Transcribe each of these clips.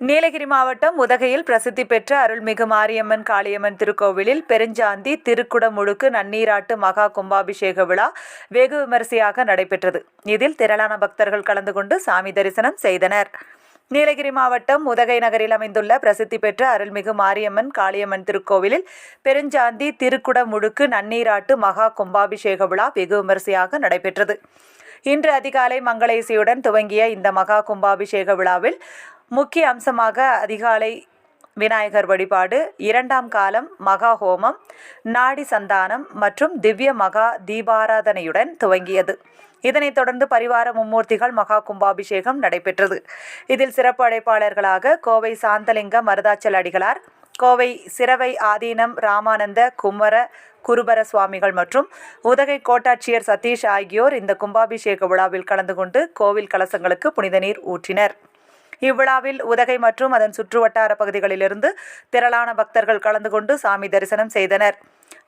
நீலகிரி மாவட்டம் உதகையில் பிரசித்தி பெற்ற அருள்மிகு மாரியம்மன் காளியம்மன் திருக்கோவிலில் பெருஞ்சாந்தி திருக்குடமுழுக்கு நன்னீராட்டு மகா கும்பாபிஷேக விழா வெகு விமரிசையாக நடைபெற்றது. இதில் திரளான பக்தர்கள் கலந்து கொண்டு சாமி தரிசனம் செய்தனர். நீலகிரி மாவட்டம் உதகை நகரில் அமைந்துள்ள பிரசித்தி பெற்ற அருள்மிகு மாரியம்மன் காளியம்மன் திருக்கோவிலில் பெருஞ்சாந்தி திருக்குடமுழுக்கு நன்னீராட்டு மகா கும்பாபிஷேக விழா வெகு விமரிசையாக நடைபெற்றது. இன்று அதிகாலை மங்கள இசையுடன் துவங்கிய இந்த மகா கும்பாபிஷேக விழாவில் முக்கிய அம்சமாக அதிகாலை விநாயகர் வழிபாடு, இரண்டாம் காலம் மகா ஹோமம், நாடி சந்தானம் மற்றும் திவ்ய மகா தீபாராதனையுடன் துவங்கியது. இதனைத் தொடர்ந்து பரிவார மும்மூர்த்திகள் மகா கும்பாபிஷேகம் நடைபெற்றது. இதில் சிறப்பு அழைப்பாளர்களாக கோவை சாந்தலிங்க மருதாச்சல் அடிகளார், கோவை சிரவை ஆதீனம் ராமானந்த குமர குருபர சுவாமிகள் மற்றும் உதகை கோட்டாட்சியர் சதீஷ் ஆகியோர் இந்த கும்பாபிஷேக விழாவில் கலந்து கொண்டு கோவில் கலசங்களுக்கு புனித நீர் ஊற்றினர். இவ்விழாவில் உதகை மற்றும் அதன் சுற்றுவட்டார பகுதிகளிலிருந்து திரளான பக்தர்கள் கலந்து கொண்டு சாமி தரிசனம் செய்தனர்.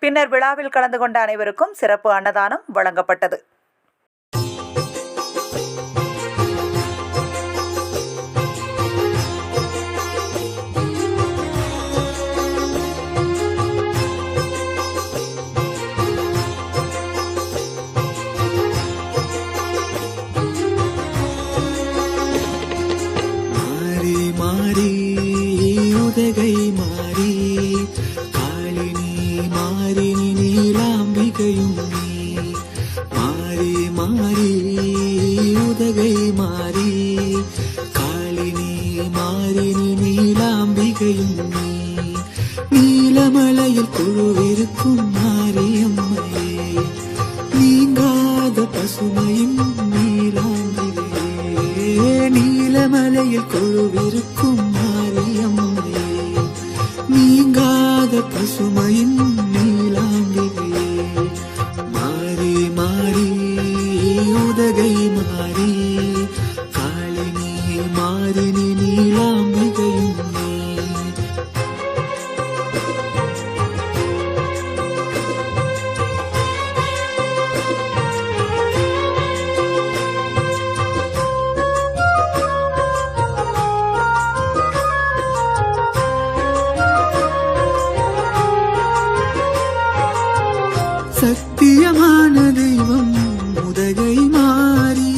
பின்னர் விழாவில் கலந்து கொண்ட அனைவருக்கும் சிறப்பு அன்னதானம் வழங்கப்பட்டது. உதகை மாறி காளினி மாறினி நீலாம்பிகையும் நீ மாறி மாறி உதகை மாறி காளினி மாறினி நீலாம்பிகையும் நீ நீலமலையில் குழுவிருக்கும் மாரியம்மையே நீங்காத பசுமையும் நீலாம்பிகையே நீலமலையில் குழுவிருக்கும் நீங்காத பசுமையின் நீலாம்பிகையே மாறி மாறி உதகை மாறி காளினி மாறினி நீலாம்பிகையும் நீ சத்தியமான தெய்வம் உதகை மாறி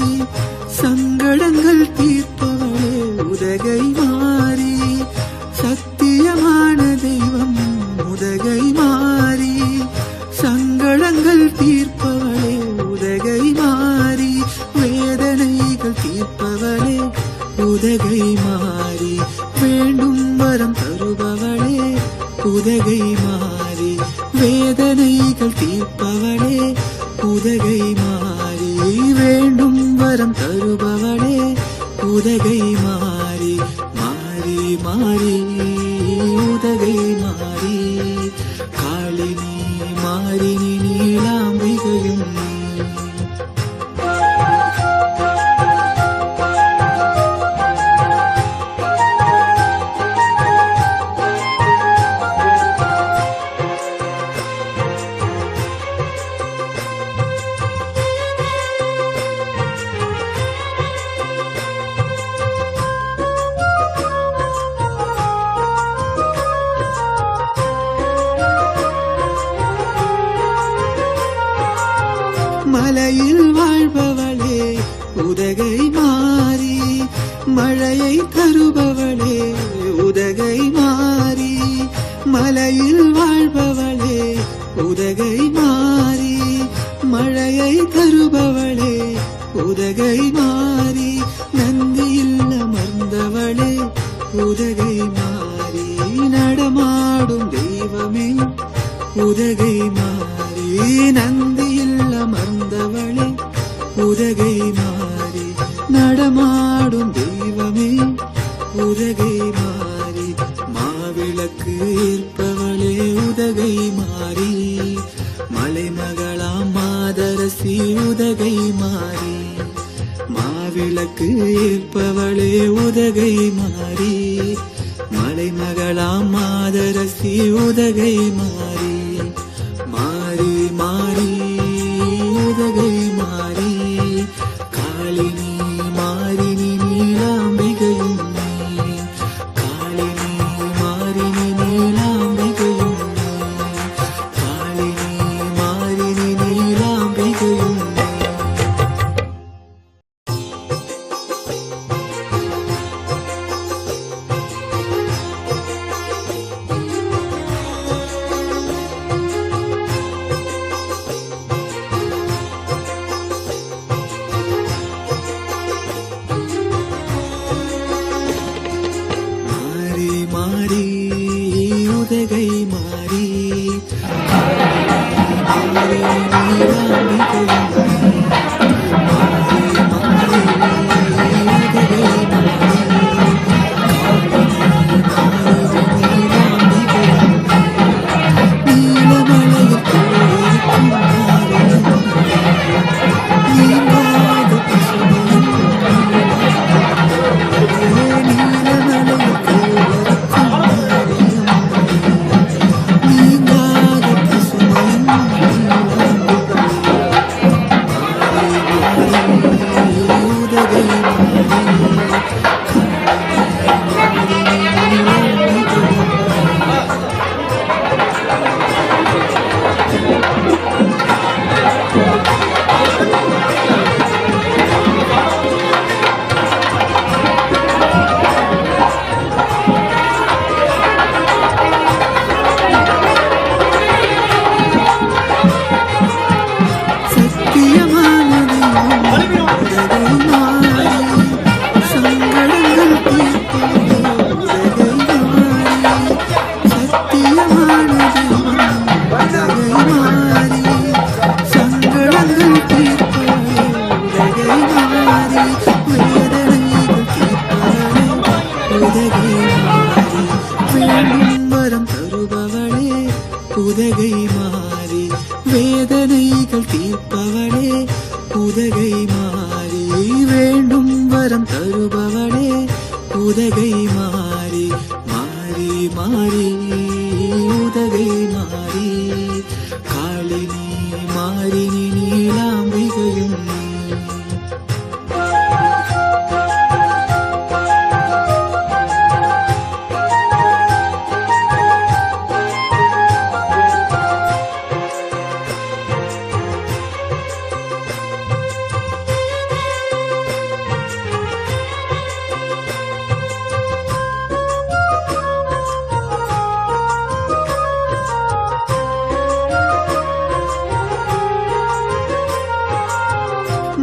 சங்கடங்கள் தீர்ப்பவளே உதகை மாறி சத்தியமான தெய்வம் உதகை மாறி சங்கடங்கள் தீர்ப்பவளே உதகை மாறி வேதனைகள் தீர்ப்பவளே உதகை மாறி வேண்டும் வரம் தருபவளே உதகை மாறி வேதனைகள் தீர்ப்பவளே உதகை மாறி வேண்டும் வரம் தருபவளே உதகை மாறி மாறி மாறி உதகை மாறி காளினி மாறினி நீலாம்பிகையும் மலையில் வாழ்பவளே உதகை மாறி மழையை தருபவளே உதகை மாறி மலையில் வாழ்பவளே உதகை மாறி மழையை தருபவளே உதகை மாறி நந்தியில் அமர்ந்தவளே உதகை மாறி நடமாடும் தெய்வமே உதகை மாறி நந்தியில் அமர்ந்தவளே உதகை மாறி நடமாடும் தெய்வமே உதகை மாறி மாவிளக்கு ஏற்பவளே உதகை மாறி மலைமகளாம் மாதரசி உதகை மாறி மாவிளக்கு ஏற்பவளே உதகை மாறி மலைமகளாம் மாதரசி உதகை மாறி மாறி மாறி உதகை மாறி காளினி மாறினி நீலாம்பிகையும் நீ உதகை மாறி மாறி நீலாம்பிகை மாறி மாறி உதகை மாறி நீலாம்பிகை நீலமலையில் குளிர்க்கும் மாறியம் நீங்காத பசுமையும் நீலமலையில் குளிர்க்கும் மாறியம் நீங்காத பசுமையும் உதகை சத்தியமான தெய்வம் உதகை மாறி சங்கடங்கள் தீர்ப்பவளே உதகை மாறி சத்தியமான தெய்வம் உதகை மாறி சங்கடங்கள் தீர்ப்பவளே உதகை மாறி வேதனைகள் தீர்ப்பவளே உதகை மாறி வேண்டும் வரம் தருபவளே உதகை மாறி வேதனைகள் தீர்ப்பவளே உதகை மாறி வேண்டும் வரம் தருபவளே உதகை மாறி மாறி மாறி உதகை மாறி காளினி மாறினி நீலாம்பிகையும் நீ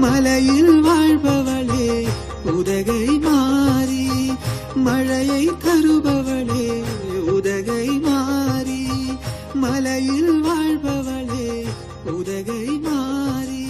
மலையில் வாழ்பவளே உதகை மாறி மழையை தருபவளே உதகை மாறி மலையில் வாழ்பவளே உதகை மாறி